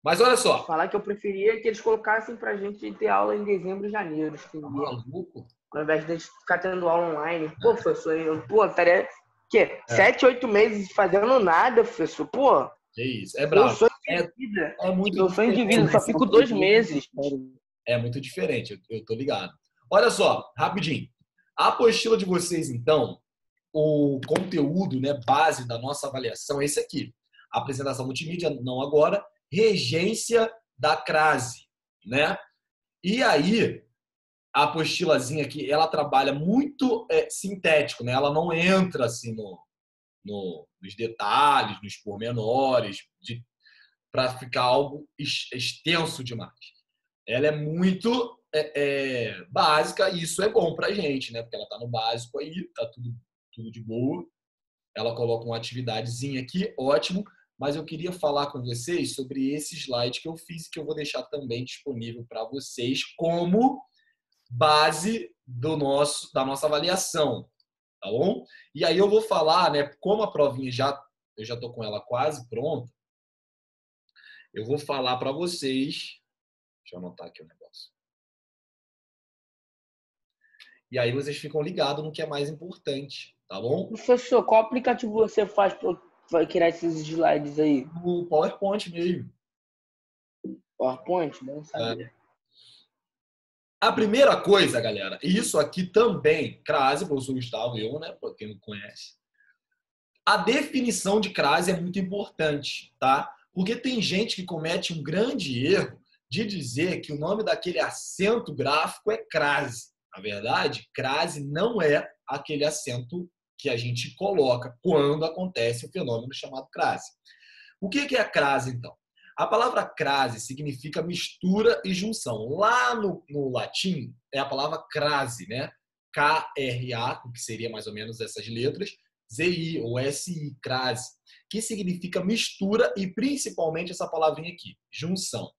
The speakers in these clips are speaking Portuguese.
Mas olha só. Falar que eu preferia que eles colocassem pra gente ter aula em dezembro e janeiro, Tá entendeu? maluco? Ao invés de a gente ficar tendo aula online. Pô, professor, eu estaria, quê? É, 7, 8 meses fazendo nada, professor. Pô, é isso. É meu bravo. sonho É, de vida. é muito Meu sonho de diferente. vida, eu só fico 2 meses. É muito diferente, eu tô ligado. Olha só, rapidinho. A apostila de vocês, então, o conteúdo, né, base da nossa avaliação é esse aqui. Apresentação multimídia, não agora, regência da crase, né? E aí, a apostilazinha aqui, ela trabalha muito sintético, né? Ela não entra assim nos detalhes, nos pormenores, para ficar algo extenso demais. Ela é muito básica e isso é bom para a gente, né? Porque ela está no básico aí, tá tudo de boa. Ela coloca uma atividadezinha aqui, ótimo. Mas eu queria falar com vocês sobre esse slide que eu fiz e que eu vou deixar também disponível para vocês como base da nossa avaliação, tá bom? E aí eu vou falar, né? Como a provinha eu já tô com ela quase pronta, eu vou falar para vocês. Deixa eu anotar aqui o negócio. E aí vocês ficam ligados no que é mais importante, tá bom? Professor, qual aplicativo você faz para criar esses slides aí? No PowerPoint mesmo. PowerPoint? Não É. sabia. A primeira coisa, galera, e isso aqui também, crase, professor Gustavo, eu, né? Pra quem não conhece. A definição de crase é muito importante, tá? Porque tem gente que comete um grande erro de dizer que o nome daquele acento gráfico é crase. Na verdade, crase não é aquele acento que a gente coloca quando acontece o fenômeno chamado crase. O que é a crase, então? A palavra crase significa mistura e junção. Lá no latim é a palavra crase, né? K-R-A, que seria mais ou menos essas letras, Z-I ou S-I, crase, que significa mistura e principalmente essa palavrinha aqui, junção.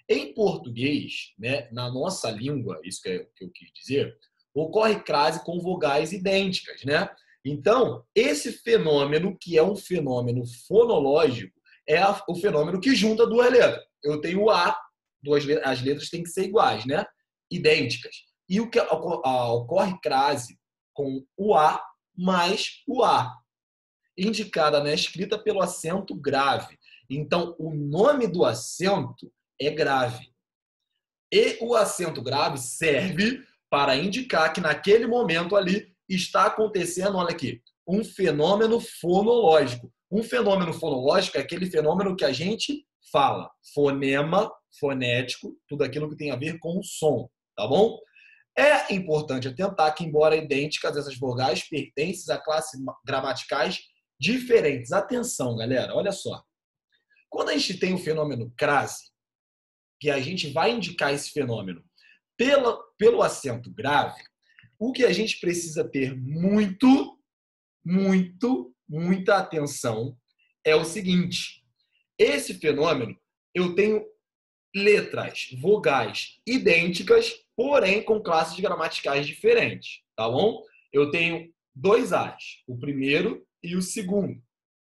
Em português, né, na nossa língua, isso que eu quis dizer, ocorre crase com vogais idênticas, né? Então, esse fenômeno, que é um fenômeno fonológico, é o fenômeno que junta duas letras. Eu tenho o A, as letras têm que ser iguais, né? Idênticas. E o que ocorre crase com o A mais o A, indicada na escrita pelo acento grave. Então, o nome do acento é grave. E o acento grave serve para indicar que naquele momento ali está acontecendo, olha aqui, um fenômeno fonológico. Um fenômeno fonológico é aquele fenômeno que a gente fala. Fonema, fonético, tudo aquilo que tem a ver com o som, tá bom? É importante atentar que, embora idênticas, essas vogais pertencem a classes gramaticais diferentes. Atenção, galera, olha só. Quando a gente tem o fenômeno crase, que a gente vai indicar esse fenômeno pelo acento grave, o que a gente precisa ter muita atenção é o seguinte: esse fenômeno, eu tenho letras, vogais idênticas, porém com classes gramaticais diferentes, tá bom? Eu tenho dois As, o primeiro e o segundo.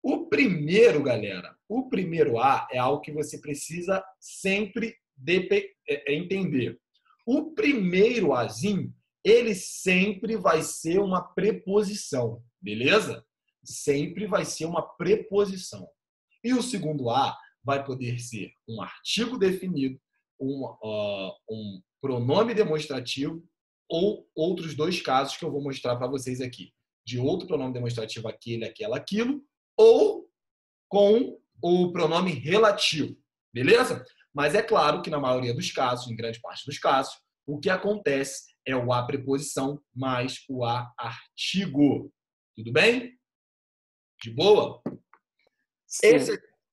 O primeiro, galera, o primeiro A é algo que você precisa sempre entender. O primeiro Azinho, ele sempre vai ser uma preposição, beleza? Sempre vai ser uma preposição. E o segundo A vai poder ser um artigo definido, um pronome demonstrativo ou outros dois casos que eu vou mostrar para vocês aqui. De outro pronome demonstrativo, aquele, aquela, aquilo, ou com o pronome relativo, beleza? Mas é claro que na maioria dos casos, em grande parte dos casos, o que acontece é o A preposição mais o A artigo. Tudo bem? De boa?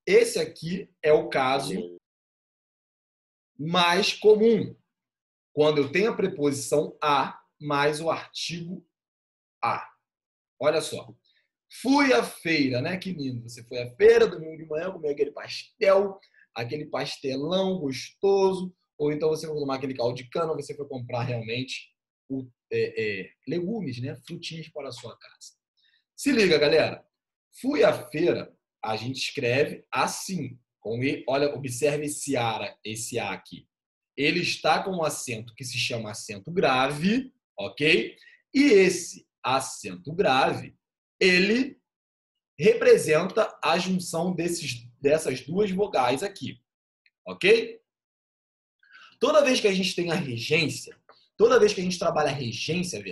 Esse aqui é o caso mais comum, quando eu tenho a preposição a mais o artigo a. Olha só. Fui à feira, né? Que lindo. Você foi à feira domingo de manhã, comeu aquele pastelão gostoso, ou então você foi tomar aquele caldo de cana, ou você foi comprar realmente legumes, né? Frutinhas para a sua casa. Se liga, galera. Fui à feira, a gente escreve assim, Olha, observe esse A aqui. Ele está com um acento que se chama acento grave, ok? E esse acento grave, ele representa a junção dessas duas vogais aqui, ok? Toda vez que a gente tem a regência, toda vez que a gente trabalha a regência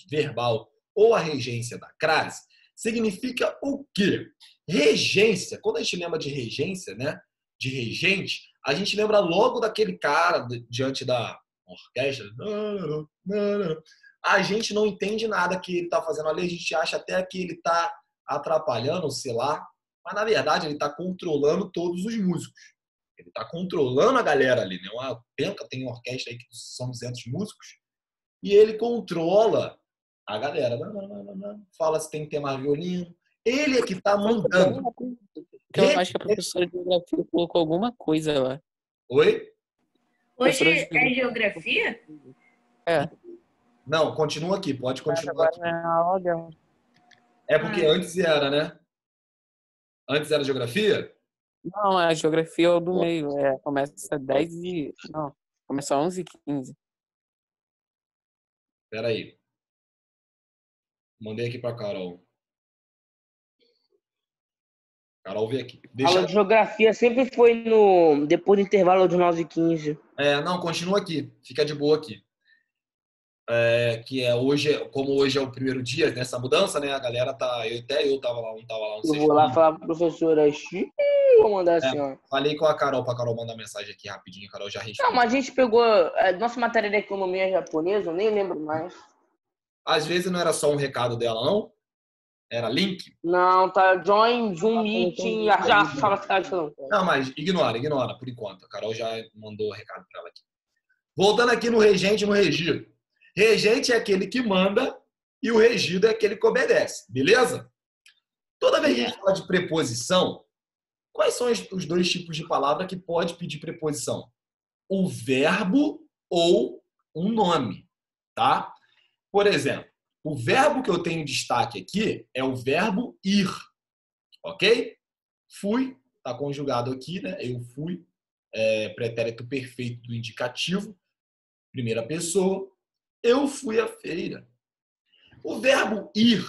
verbal ou a regência da crase, significa o quê? Regência, quando a gente lembra de regência, né, de regente, a gente lembra logo daquele cara diante da orquestra. A gente não entende nada que ele está fazendo ali, a gente acha até que ele está atrapalhando, sei lá, mas na verdade ele está controlando todos os músicos. Ele está controlando a galera ali, né? Uma penca, tem uma orquestra aí que são 200 músicos, e ele controla a galera. Fala se tem que ter mais violino. Ele é que está mandando. Eu acho que a professora de geografia colocou alguma coisa lá. Oi? Hoje é geografia? É. Não, continua aqui, pode continuar aqui. É porque antes era, né? Antes era geografia? Não, a geografia é o do meio. Começa 10 e... Não, começa 11h15. Espera aí. Mandei aqui para Carol. Carol, vê aqui. Aula de geografia sempre foi depois do intervalo de 9h15. Não, continua aqui. Fica de boa aqui. Que é hoje, como hoje é o primeiro dia nessa mudança, né? A galera tá. Eu tava lá, não tava lá. Eu vou lá falar pra professora. Vou mandar assim, ó. Falei com a Carol, pra Carol mandar mensagem aqui rapidinho. A Carol já respondeu. Não, mas a gente pegou. Nossa matéria de economia japonesa, eu nem lembro mais. Às vezes não era só um recado dela, não? Era link? Não, tá. Join, Zoom Meeting. Já fala não. Não, mas ignora por enquanto. A Carol já mandou o recado pra ela aqui. Voltando aqui no regente e no regido. Regente é aquele que manda e o regido é aquele que obedece, beleza? Toda vez que a gente fala de preposição, quais são os dois tipos de palavra que pode pedir preposição? O verbo ou um nome, tá? Por exemplo, o verbo que eu tenho em destaque aqui é o verbo ir, ok? Fui, tá conjugado aqui, né? Eu fui, pretérito perfeito do indicativo, primeira pessoa. Eu fui à feira. O verbo ir,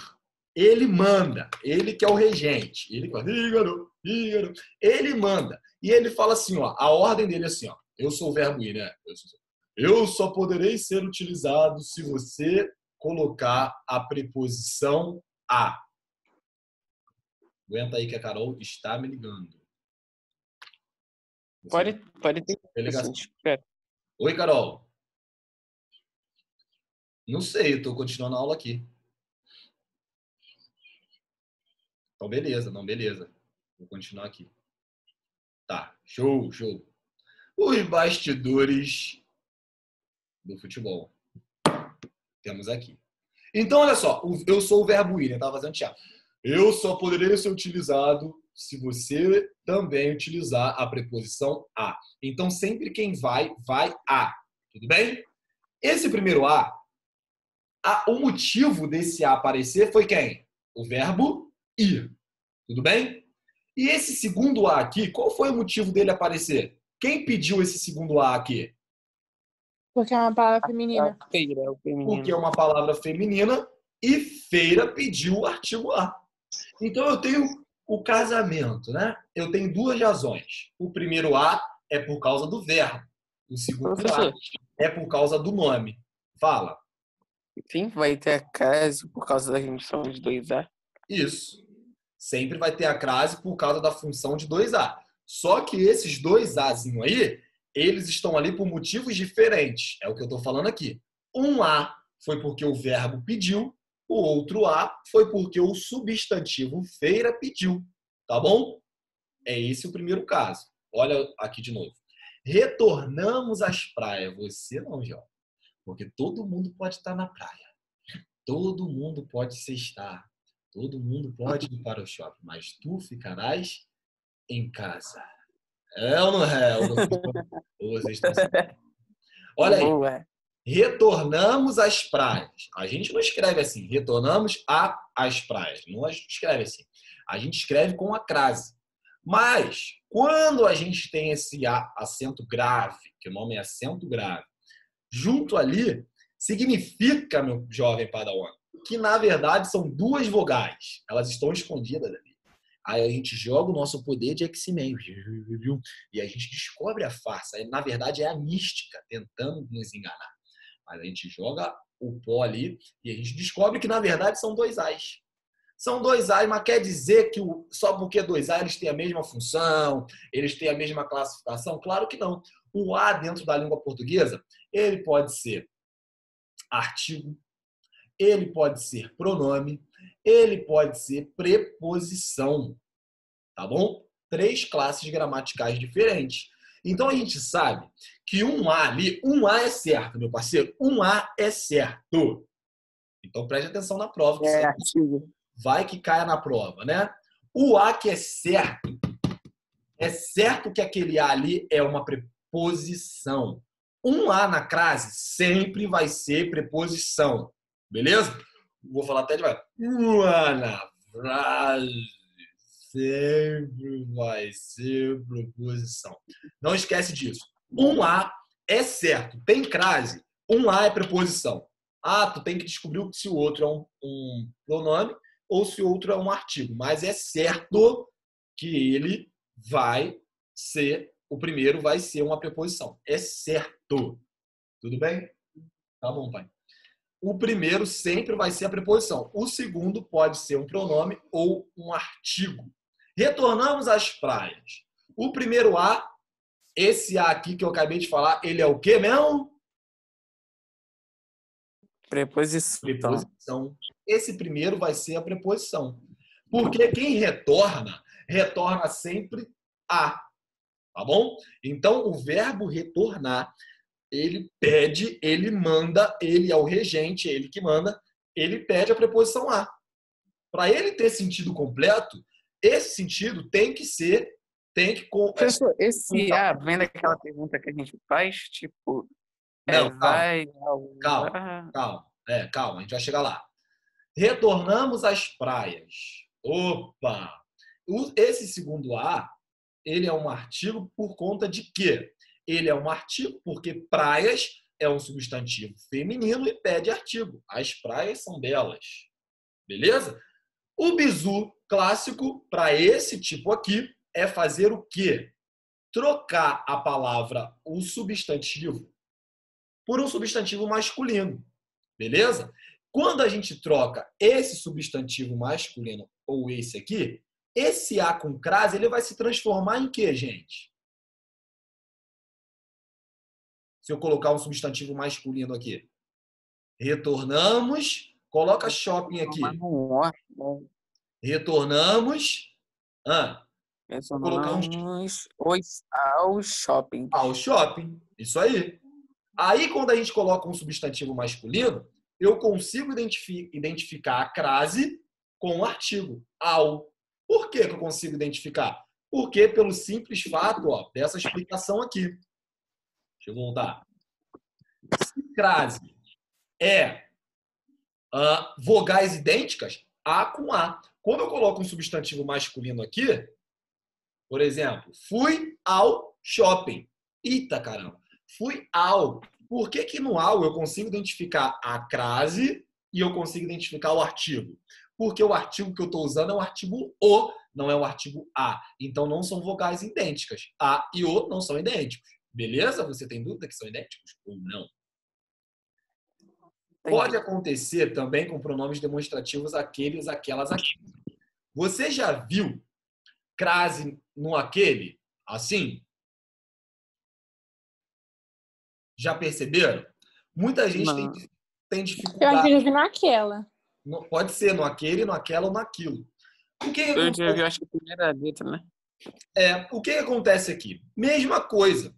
ele manda. Ele que é o regente. Ele fala, Ígaro. Ele manda. E ele fala assim, ó, a ordem dele é assim, ó. Eu sou o verbo ir, né? Eu só poderei ser utilizado se você colocar a preposição a. Aguenta aí que a Carol está me ligando. Pode ter ligação. Oi, Carol. Não sei, eu tô continuando a aula aqui. Então, beleza. Vou continuar aqui. Tá, show. Os bastidores do futebol. Temos aqui. Então, olha só. Eu sou o verbo ir, né? Tava fazendo teatro. Eu só poderia ser utilizado se você também utilizar a preposição a. Então, sempre quem vai a. Tudo bem? Esse primeiro a, o motivo desse a aparecer foi quem? O verbo ir. Tudo bem? E esse segundo a aqui, qual foi o motivo dele aparecer? Quem pediu esse segundo a aqui? Porque é uma palavra feminina. Feira, o feminino. Porque é uma palavra feminina e feira pediu o artigo a. Então eu tenho o casamento, né? Eu tenho duas razões. O primeiro a é por causa do verbo. O segundo a é por causa do nome. Fala. Sim, vai ter a crase por causa da junção de 2A. Isso. Sempre vai ter a crase por causa da função de 2A. Só que esses 2Azinho aí, eles estão ali por motivos diferentes. É o que eu estou falando aqui. Um A foi porque o verbo pediu, o outro A foi porque o substantivo feira pediu. Tá bom? É esse o primeiro caso. Olha aqui de novo. Retornamos às praias. Você não, João. Porque todo mundo pode estar na praia. Todo mundo pode estar. Todo mundo pode ir para o shopping. Mas tu ficarás em casa. É ou não é? Ou vocês estão sabendo? Olha aí. Retornamos às praias. A gente não escreve assim. Retornamos às praias. Não escreve assim. A gente escreve com a crase. Mas, quando a gente tem esse acento grave, que o nome é acento grave, junto ali, significa, meu jovem padawan, que na verdade são duas vogais. Elas estão escondidas ali. Aí a gente joga o nosso poder de X-Men, e a gente descobre a farsa. Aí, na verdade, é a mística tentando nos enganar. Mas a gente joga o pó ali e a gente descobre que, na verdade, são dois As. São dois As, mas quer dizer que só porque dois As eles têm a mesma função, eles têm a mesma classificação? Claro que não. O A dentro da língua portuguesa, ele pode ser artigo, ele pode ser pronome, ele pode ser preposição, tá bom? 3 classes gramaticais diferentes. Então a gente sabe que um A ali, um A é certo, meu parceiro, um A é certo. Então preste atenção na prova, que É artigo. vai que caia na prova, né? O A que é certo que aquele A ali é uma preposição. Um A na crase sempre vai ser preposição. Beleza? Vou falar até devagar. Um A na frase sempre vai ser preposição. Não esquece disso. Um A é certo. Tem crase. Um A é preposição. Ah, tu tem que descobrir se o outro é um pronome ou se o outro é um artigo. Mas é certo que ele vai ser, o primeiro vai ser uma preposição. É certo. Tudo bem? Tá bom, pai. O primeiro sempre vai ser a preposição. O segundo pode ser um pronome ou um artigo. Retornamos às praias. O primeiro A, esse A aqui que eu acabei de falar, ele é o quê mesmo? Preposição. Preposição. Esse primeiro vai ser a preposição. Porque quem retorna, retorna sempre A. Tá bom? Então, o verbo retornar, ele pede, ele manda, ele é o regente, ele que manda, ele pede a preposição A. Para ele ter sentido completo, esse sentido tem que ser, Professor, esse A vem daquela pergunta que a gente faz, tipo, Não, vai... calma, a gente vai chegar lá. Retornamos às praias. Opa! Esse segundo A, ele é um artigo por conta de quê? Ele é um artigo porque praias é um substantivo feminino e pede artigo. As praias são belas. Beleza? O bizu clássico, para esse tipo aqui, é fazer o quê? Trocar a palavra, o substantivo, por um substantivo masculino. Beleza? Quando a gente troca esse substantivo masculino ou esse aqui, esse A com crase, ele vai se transformar em quê, gente? Se eu colocar um substantivo masculino aqui. Retornamos. Coloca shopping aqui. Retornamos. Retornamos ao shopping. Ao shopping. Isso aí. Aí, quando a gente coloca um substantivo masculino, eu consigo identificar a crase com o artigo. Ao. Por que eu consigo identificar? Porque pelo simples fato dessa explicação aqui. Deixa eu voltar. Se crase é vogais idênticas, A com A. Quando eu coloco um substantivo masculino aqui, por exemplo, fui ao shopping. Eita, caramba. Fui ao. Por que no ao eu consigo identificar a crase e eu consigo identificar o artigo? Porque o artigo que eu estou usando é o artigo o, não é o artigo a. Então, não são vogais idênticas. A e o não são idênticos. Beleza? Você tem dúvida que são idênticos ou não? Pode acontecer também com pronomes demonstrativos aqueles, aquelas, aqui. Você já viu crase no aquele? Assim? Já perceberam? Muita gente tem dificuldade. Eu acho que eu já vi naquela. Pode ser no aquele, no aquela ou naquilo. Eu já vi, acho que a primeira letra, né? O que acontece aqui? Mesma coisa.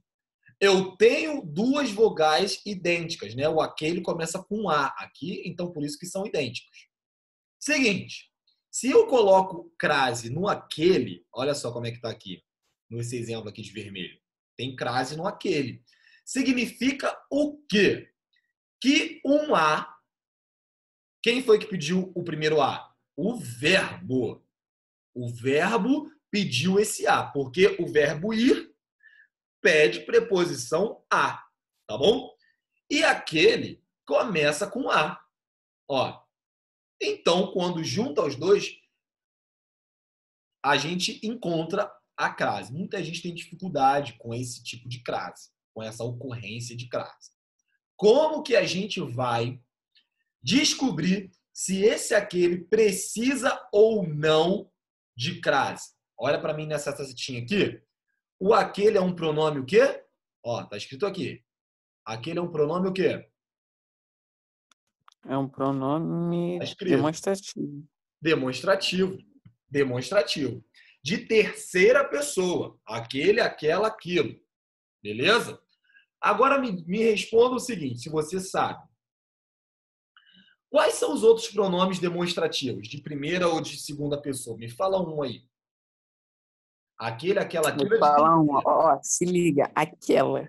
Eu tenho duas vogais idênticas, né? O aquele começa com A aqui, então por isso que são idênticos. Seguinte, se eu coloco crase no aquele, olha só como é que está aqui, nesse exemplo aqui de vermelho. Tem crase no aquele. Significa o quê? Que um A, quem foi que pediu o primeiro A? O verbo. O verbo pediu esse a, porque o verbo ir pede preposição a, tá bom? E aquele começa com a. Ó. Então, quando junta os dois, a gente encontra a crase. Muita gente tem dificuldade com esse tipo de crase, com essa ocorrência de crase. Como que a gente vai descobrir se esse aquele precisa ou não de crase? Olha para mim nessa setinha aqui. O aquele é um pronome o quê? Ó, tá escrito aqui. Aquele é um pronome o quê? É um pronome Tá escrito. demonstrativo. Demonstrativo. Demonstrativo. De terceira pessoa. Aquele, aquela, aquilo. Beleza? Agora me responda o seguinte, se você sabe. Quais são os outros pronomes demonstrativos? De primeira ou de segunda pessoa? Me fala um aí. Aquele, aquela, aquilo. Vou falar uma. Ó, se liga. Aquela.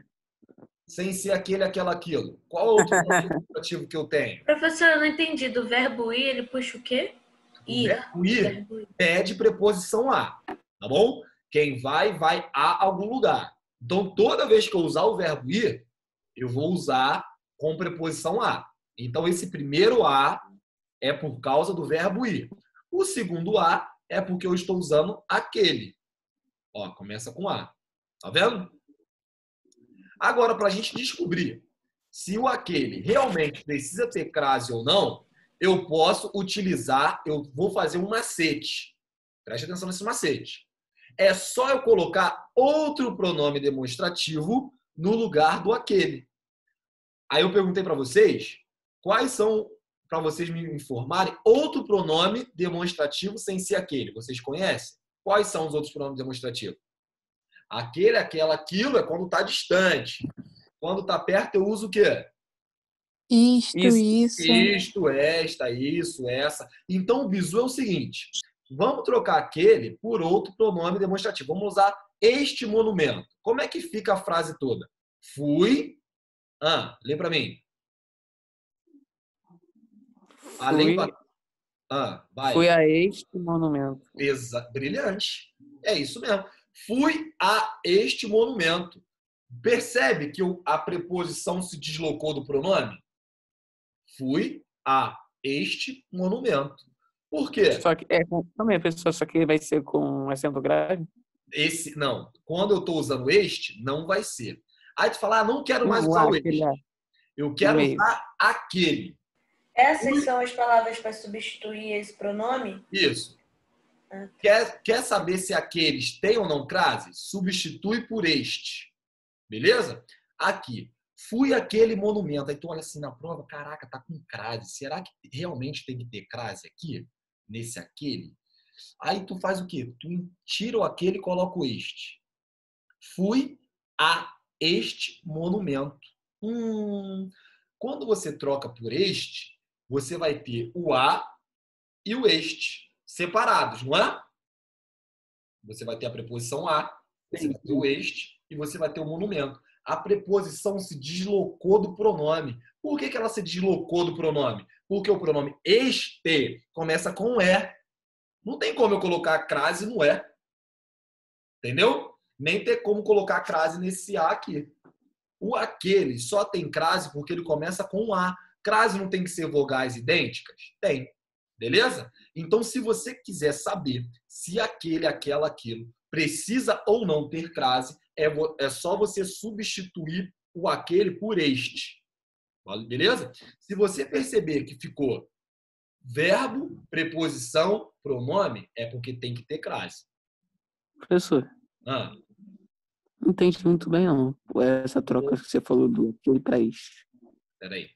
Sem ser aquele, aquela, aquilo. Qual outro pronome demonstrativo que eu tenho? Professor, eu não entendi. Do verbo ir, ele puxa o quê? O verbo ir pede preposição a, tá bom? Quem vai, vai a algum lugar. Então, toda vez que eu usar o verbo ir, eu vou usar com preposição a. Então, esse primeiro a é por causa do verbo ir. O segundo a é porque eu estou usando aquele. Ó, começa com a. Tá vendo? Agora, para a gente descobrir se o aquele realmente precisa ter crase ou não, eu posso utilizar, eu vou fazer um macete. Preste atenção nesse macete. É só eu colocar outro pronome demonstrativo no lugar do aquele. Aí eu perguntei para vocês, quais são, para vocês me informarem, outro pronome demonstrativo sem ser aquele. Vocês conhecem? Quais são os outros pronomes demonstrativos? Aquele, aquela, aquilo é quando está distante. Quando está perto, eu uso o quê? Isto, isso. Isto, esta, isso, essa. Então, o bizu é o seguinte. Vamos trocar aquele por outro pronome demonstrativo. Vamos usar este monumento. Como é que fica a frase toda? Fui... lê para mim. Além do... vai. Fui a este monumento. Brilhante. É isso mesmo. Fui a este monumento. Percebe que a preposição se deslocou do pronome? Fui a este monumento. Por quê? Só que também, pessoal, só que vai ser com acento grave? Não. Quando eu estou usando este, não vai ser. Aí tu fala, não quero mais usar o este. Eu quero usar aquele. Essas são as palavras para substituir esse pronome? Isso. Quer saber se aqueles têm ou não crase? Substitui por este. Beleza? Aqui. Fui aquele monumento. Aí tu olha assim na prova, caraca, tá com crase. Será que realmente tem que ter crase aqui? Nesse aquele? Aí tu faz o quê? Tu tira o aquele e coloca o este. Fui a este monumento. Quando você troca por este, você vai ter o a e o este separados, não é? Você vai ter a preposição a, você vai ter o este e você vai ter o monumento. A preposição se deslocou do pronome. Por que ela se deslocou do pronome? Porque o pronome este começa com é. Não tem como eu colocar a crase no é. Entendeu? Nem ter como colocar a crase nesse a aqui. O aquele só tem crase porque ele começa com a. Crase não tem que ser vogais idênticas? Tem. Beleza? Então, se você quiser saber se aquele, aquela, aquilo precisa ou não ter crase, é só você substituir o aquele por este. Beleza? Se você perceber que ficou verbo, preposição, pronome, é porque tem que ter crase. Professor, não entendi muito bem, não. Essa troca que você falou do aquele para este. Peraí.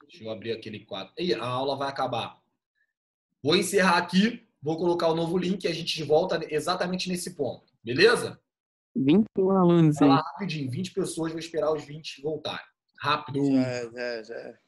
Deixa eu abrir aquele quadro. Ih, a aula vai acabar. Vou encerrar aqui, vou colocar o novo link e a gente volta exatamente nesse ponto. Beleza? 21 alunos Vai aí. lá rapidinho, 20 pessoas, vou esperar os 20 voltarem. Rápido. Já.